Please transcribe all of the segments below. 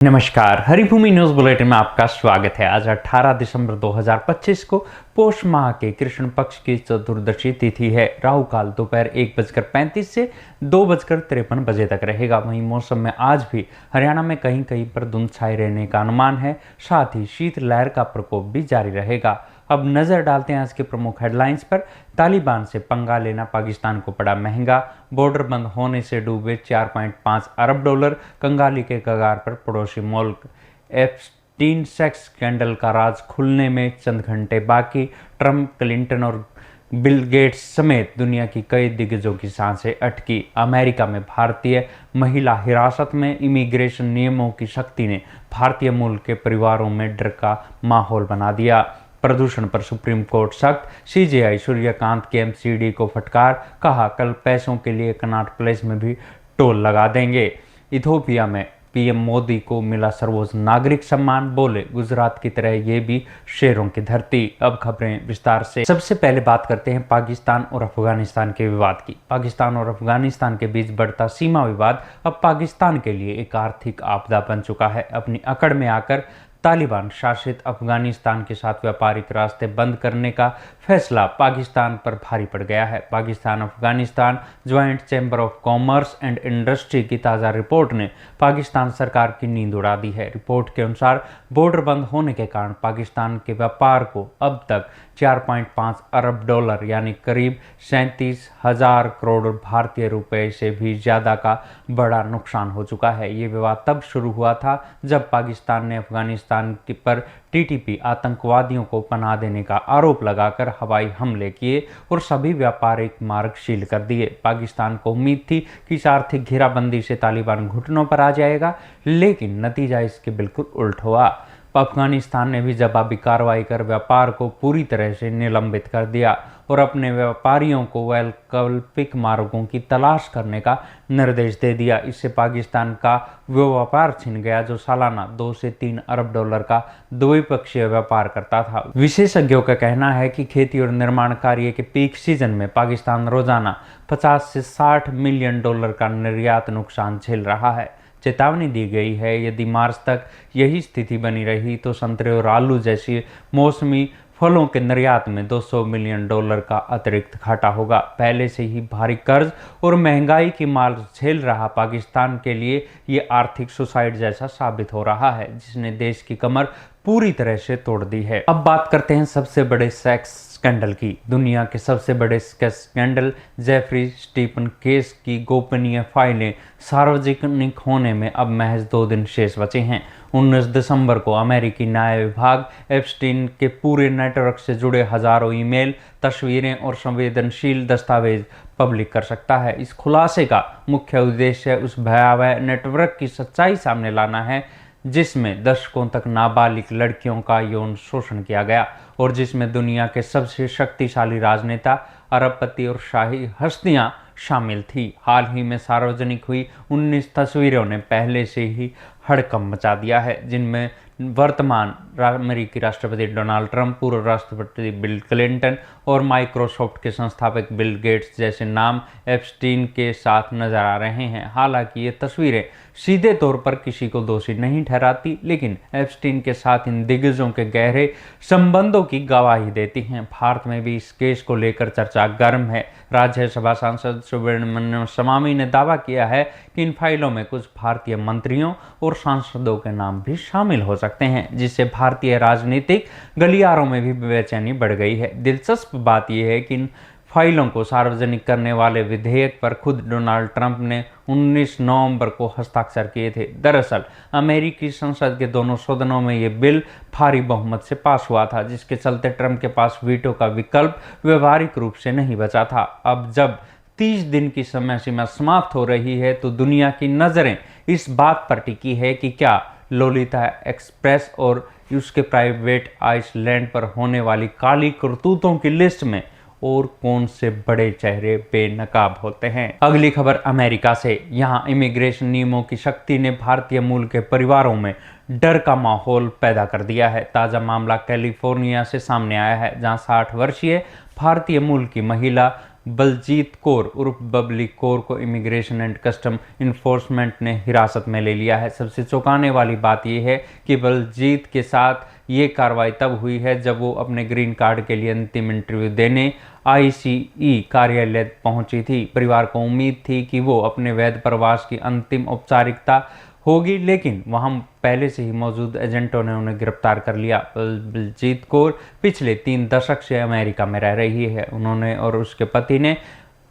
नमस्कार, Haribhoomi news bulletin में आपका स्वागत है। आज 18 दिसंबर 2025 को पौष माह के कृष्ण पक्ष की चतुर्दशी तिथि है। राहु काल दोपहर 1:35 से 2:53 बजे तक रहेगा। वहीं मौसम में आज भी हरियाणा में कहीं कहीं पर धुंध छाए रहने का अनुमान है। साथ ही शीतलहर का प्रकोप भी जारी रहेगा। अब नजर डालते हैं आज के प्रमुख हेडलाइंस पर। तालिबान से पंगा लेना पाकिस्तान को पड़ा महंगा। बॉर्डर बंद होने से डूबे 4.5 अरब डॉलर। कंगाली के कगार पर पड़ोसी मुल्क। एप्स्टीन सेक्स स्कैंडल का राज खुलने में चंद घंटे बाकी। ट्रंप, क्लिंटन और बिल गेट्स समेत दुनिया की कई दिग्गजों की सांसें अटकी। अमेरिका में भारतीय महिला हिरासत में। इमिग्रेशन नियमों की सख्ती ने भारतीय मूल के परिवारों में डर का माहौल बना दिया। प्रदूषण पर सुप्रीम कोर्ट सख्त। सीजेआई सूर्यकांत के एमसीडी को फटकार। कहा कल पैसों के लिए कनॉट प्लेस में भी टोल लगा देंगे। इथोपिया में पीएम मोदी को मिला सर्वोच्च नागरिक सम्मान। बोले गुजरात की तरह ये भी शेरों की धरती। अब खबरें विस्तार से। सबसे पहले बात करते हैं पाकिस्तान और अफगानिस्तान के विवाद की। पाकिस्तान और अफगानिस्तान के बीच बढ़ता सीमा विवाद अब पाकिस्तान के लिए एक आर्थिक आपदा बन चुका है। अपनी अकड़ में आकर तालिबान शासित अफगानिस्तान के साथ व्यापारिक रास्ते बंद करने का फैसला पाकिस्तान पर भारी पड़ गया है। Pakistan Afghanistan joint chamber of commerce and industry की ताज़ा रिपोर्ट ने पाकिस्तान सरकार की नींद उड़ा दी है। रिपोर्ट के अनुसार बॉर्डर बंद होने के कारण पाकिस्तान के व्यापार को अब तक 4.5 अरब डॉलर यानी करीब 37,000 करोड़ भारतीय रुपए से भी ज़्यादा का बड़ा नुकसान हो चुका है। ये विवाद तब शुरू हुआ था जब पाकिस्तान ने अफगानिस्तान पर टीटीपी आतंकवादियों को पनाह देने का आरोप लगाकर हवाई हमले किए और सभी व्यापारिक मार्ग सील कर दिए। पाकिस्तान को उम्मीद थी कि इस आर्थिक घेराबंदी से तालिबान घुटनों पर आ जाएगा, लेकिन नतीजा इसके बिल्कुल उल्ट हुआ। अफगानिस्तान ने भी जवाबी कार्रवाई कर व्यापार को पूरी तरह से निलंबित कर दिया और अपने व्यापारियों को वैकल्पिक मार्गों की तलाश करने का निर्देश दे दिया। इससे पाकिस्तान का वो व्यापार छिन गया जो सालाना 2 से 3 अरब डॉलर का द्विपक्षीय व्यापार करता था। विशेषज्ञों का कहना है कि खेती और निर्माण कार्य के पीक सीजन में पाकिस्तान रोजाना 50 से 60 मिलियन डॉलर का निर्यात नुकसान झेल रहा है। चेतावनी दी गई है यदि मार्च तक यही स्थिति बनी रही तो संतरे और आलू जैसी मौसमी फलों के निर्यात में 200 मिलियन डॉलर का अतिरिक्त घाटा होगा। पहले से ही भारी कर्ज और महंगाई की मार झेल रहा पाकिस्तान के लिए ये आर्थिक सुसाइड जैसा साबित हो रहा है, जिसने देश की कमर पूरी तरह से तोड़ दी है। अब बात करते हैं सबसे बड़े सेक्स स्कैंडल की। दुनिया के सबसे बड़े sex scandal Jeffrey Epstein case की गोपनीय फाइलें सार्वजनिक होने में अब महज 2 दिन शेष बचे हैं। 19 दिसंबर को अमेरिकी न्याय विभाग एप्स्टीन के पूरे नेटवर्क से जुड़े हजारों ईमेल, तस्वीरें और संवेदनशील दस्तावेज पब्लिक कर सकता है। इस खुलासे का मुख्य उद्देश्य उस भयावह नेटवर्क की सच्चाई सामने लाना है जिसमें दशकों तक नाबालिग लड़कियों का यौन शोषण किया गया और जिसमें दुनिया के सबसे शक्तिशाली राजनेता, अरबपति और शाही हस्तियां शामिल थी। हाल ही में सार्वजनिक हुई 19 तस्वीरों ने पहले से ही हड़कंप मचा दिया है, जिनमें वर्तमान अमेरिकी राष्ट्रपति डोनाल्ड ट्रंप, पूर्व राष्ट्रपति बिल क्लिंटन और माइक्रोसॉफ्ट के संस्थापक बिल गेट्स जैसे नाम एप्स्टीन के साथ नजर आ रहे हैं। हालांकि ये तस्वीरें सीधे तौर पर किसी को दोषी नहीं ठहराती, लेकिन एप्स्टीन के साथ इन दिग्गजों के गहरे संबंधों की गवाही देती हैं। भारत में भी इस केस को लेकर चर्चा गर्म है। राज्यसभा सांसद सुब्रमण्यम स्वामी ने दावा किया है कि इन फाइलों में कुछ भारतीय मंत्रियों और सांसदों के नाम भी शामिल हो सकते हैं, जिससे भारतीय राजनीतिक गलियारों में भी बेचैनी बढ़ गई है। दिलचस्प बात यह है कि इन फाइलों को सार्वजनिक करने वाले विधेयक पर खुद डोनाल्ड ट्रंप ने 19 नवंबर को हस्ताक्षर किए थे। दरअसल अमेरिकी संसद के दोनों सदनों में ये बिल भारी बहुमत से पास हुआ था, जिसके चलते ट्रंप के पास वीटो का विकल्प व्यवहारिक रूप से नहीं बचा था। अब जब 30 दिन की समय सीमा समाप्त हो रही है तो दुनिया की नज़रें इस बात पर टिकी है कि क्या लोलिता एक्सप्रेस और उसके प्राइवेट आइसलैंड पर होने वाली काली करतूतों की लिस्ट में और कौन से बड़े चेहरे बेनकाब होते हैं। अगली खबर अमेरिका से। यहाँ इमिग्रेशन नियमों की सख्ती ने भारतीय मूल के परिवारों में डर का माहौल पैदा कर दिया है। ताज़ा मामला कैलिफोर्निया से सामने आया है, जहाँ 60 वर्षीय भारतीय मूल की महिला बलजीत कौर उर्फ बबली कौर को इमिग्रेशन एंड कस्टम इन्फोर्समेंट ने हिरासत में ले लिया है। सबसे चौंकाने वाली बात यह है कि बलजीत के साथ ये कार्रवाई तब हुई है जब वो अपने ग्रीन कार्ड के लिए अंतिम इंटरव्यू देने ICE कार्यालय पहुंची थी। परिवार को उम्मीद थी कि वो अपने वैध प्रवास की अंतिम औपचारिकता होगी, लेकिन वहां पहले से ही मौजूद एजेंटों ने उन्हें गिरफ्तार कर लिया। बलजीत कौर पिछले 3 दशक से अमेरिका में रह रही है। उन्होंने और उसके पति ने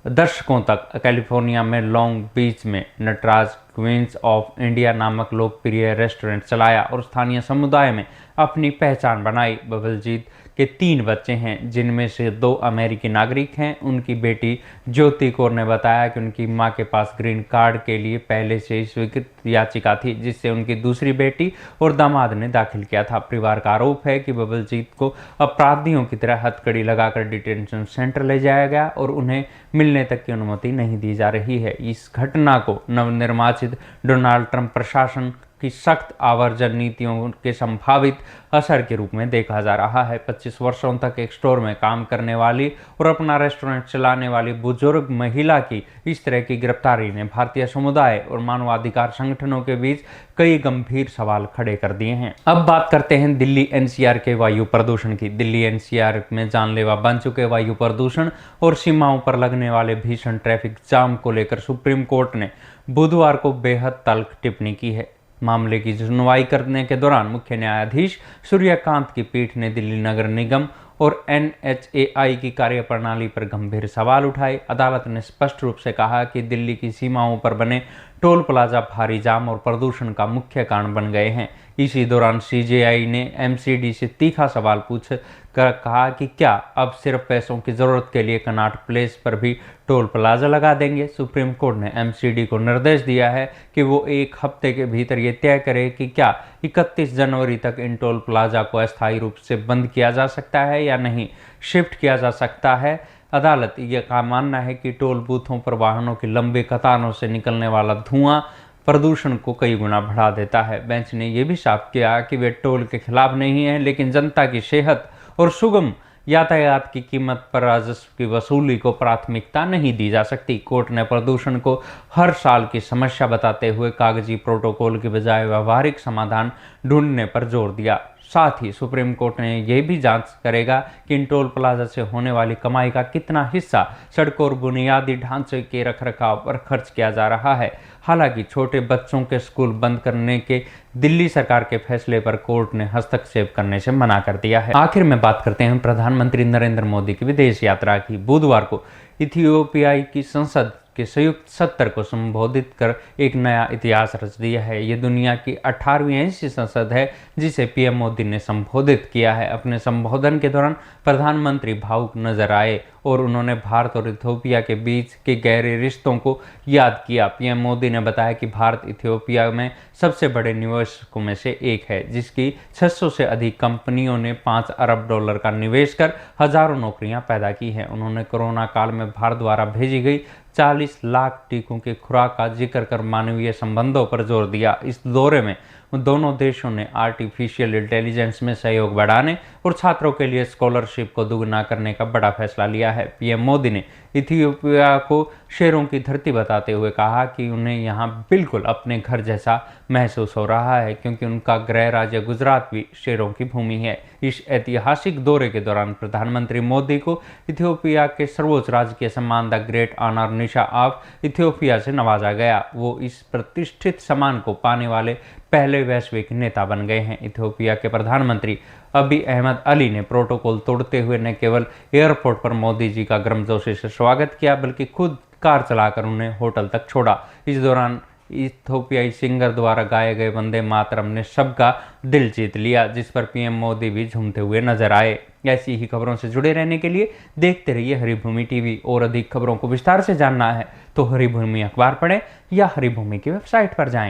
दशकों तक कैलिफोर्निया में लॉन्ग बीच में नटराज क्वींस ऑफ इंडिया नामक लोकप्रिय रेस्टोरेंट चलाया और स्थानीय समुदाय में अपनी पहचान बनाई। बलजीत के 3 बच्चे हैं, जिनमें से 2 अमेरिकी नागरिक हैं। उनकी बेटी ज्योति कौर ने बताया कि उनकी मां के पास ग्रीन कार्ड के लिए पहले से ही स्वीकृत याचिका थी, जिससे उनकी दूसरी बेटी और दामाद ने दाखिल किया था। परिवार का आरोप है कि बलजीत को अपराधियों की तरह हथकड़ी लगाकर डिटेंशन सेंटर ले जाया गया और उन्हें मिलने तक की अनुमति नहीं दी जा रही है। इस घटना को नवनिर्वाचित डोनाल्ड ट्रंप प्रशासन की सख्त आवर्जन नीतियों के संभावित असर के रूप में देखा जा रहा है। 25 वर्षों तक एक स्टोर में काम करने वाली और अपना रेस्टोरेंट चलाने वाली बुजुर्ग महिला की इस तरह की गिरफ्तारी ने भारतीय समुदाय और मानवाधिकार संगठनों के बीच कई गंभीर सवाल खड़े कर दिए हैं। अब बात करते हैं दिल्ली NCR के वायु प्रदूषण की। दिल्ली NCR में जानलेवा बन चुके वायु प्रदूषण और सीमाओं पर लगने वाले भीषण ट्रैफिक जाम को लेकर सुप्रीम कोर्ट ने बुधवार को बेहद तल्ख टिप्पणी की है। मामले की सुनवाई करने के दौरान मुख्य न्यायाधीश सूर्यकांत की पीठ ने दिल्ली नगर निगम और NHAI की कार्यप्रणाली पर गंभीर सवाल उठाए। अदालत ने स्पष्ट रूप से कहा कि दिल्ली की सीमाओं पर बने टोल प्लाजा भारी जाम और प्रदूषण का मुख्य कारण बन गए हैं। इसी दौरान CJI ने MCD से तीखा सवाल पूछ कर कहा कि क्या अब सिर्फ पैसों की जरूरत के लिए कनॉट प्लेस पर भी टोल प्लाजा लगा देंगे। सुप्रीम कोर्ट ने MCD को निर्देश दिया है कि वो 1 हफ्ते के भीतर ये तय करे कि क्या 31 जनवरी तक इन टोल प्लाजा को अस्थायी रूप से बंद किया जा सकता है या नहीं, शिफ्ट किया जा सकता है। अदालत का मानना है कि टोल बूथों पर वाहनों की लंबी कतारों से निकलने वाला धुआं प्रदूषण को कई गुना बढ़ा देता है। बेंच ने यह भी साफ किया कि वे टोल के खिलाफ नहीं है, लेकिन जनता की सेहत और सुगम यातायात की कीमत पर राजस्व की वसूली को प्राथमिकता नहीं दी जा सकती। कोर्ट ने प्रदूषण को हर साल की समस्या बताते हुए कागजी प्रोटोकॉल के बजाय व्यवहारिक समाधान ढूंढने पर जोर दिया। साथ ही सुप्रीम कोर्ट ने यह भी जांच करेगा कि इन टोल प्लाजा से होने वाली कमाई का कितना हिस्सा सड़कों और बुनियादी ढांचे के रखरखाव पर खर्च किया जा रहा है। हालांकि छोटे बच्चों के स्कूल बंद करने के दिल्ली सरकार के फैसले पर कोर्ट ने हस्तक्षेप करने से मना कर दिया है। आखिर में बात करते हैं प्रधानमंत्री नरेंद्र मोदी की विदेश यात्रा की। बुधवार को इथियोपिया की संसद के संयुक्त सत्र को संबोधित कर एक नया इतिहास रच दिया है। ये दुनिया की 18वीं ऐसी संसद है जिसे PM मोदी ने संबोधित किया है। अपने संबोधन के दौरान प्रधानमंत्री भावुक नजर आए और उन्होंने भारत और इथियोपिया के बीच के गहरे रिश्तों को याद किया। PM मोदी ने बताया कि भारत इथियोपिया में सबसे बड़े निवेशकों में से एक है, जिसकी 600 से अधिक कंपनियों ने $5 अरब का निवेश कर हजारों नौकरियां पैदा की हैं। उन्होंने कोरोना काल में भारत द्वारा भेजी गई 40 लाख टीकों की खुराक का जिक्र कर मानवीय संबंधों पर जोर दिया। इस दौरे में दोनों देशों ने आर्टिफिशियल इंटेलिजेंस में सहयोग बढ़ाने और छात्रों के लिए स्कॉलरशिप को दुगना करने का बड़ा फैसला लिया है। PM मोदी ने इथियोपिया को शेरों की धरती बताते हुए कहा कि उन्हें यहाँ बिल्कुल अपने घर जैसा महसूस हो रहा है, क्योंकि उनका गृह राज्य गुजरात भी शेरों की भूमि है। इस ऐतिहासिक दौरे के दौरान प्रधानमंत्री मोदी को इथियोपिया के सर्वोच्च राजकीय सम्मान the great honour Nishan of Ethiopia से नवाजा गया। वो इस प्रतिष्ठित सम्मान को पाने वाले पहले वैश्विक नेता बन गए हैं। इथियोपिया के प्रधानमंत्री अबी अहमद अली ने प्रोटोकॉल तोड़ते हुए न केवल एयरपोर्ट पर मोदी जी का गर्मजोशी से स्वागत किया, बल्कि खुद कार चलाकर उन्हें होटल तक छोड़ा। इस दौरान इथियोपियाई सिंगर द्वारा गाए गए वंदे मातरम ने सबका दिल जीत लिया, जिस पर PM मोदी भी झूमते हुए नजर आए। ऐसी ही खबरों से जुड़े रहने के लिए देखते रहिए हरिभूमि TV। और अधिक खबरों को विस्तार से जानना है तो हरिभूमि अखबार पढ़ें या हरिभूमि की वेबसाइट पर जाएं।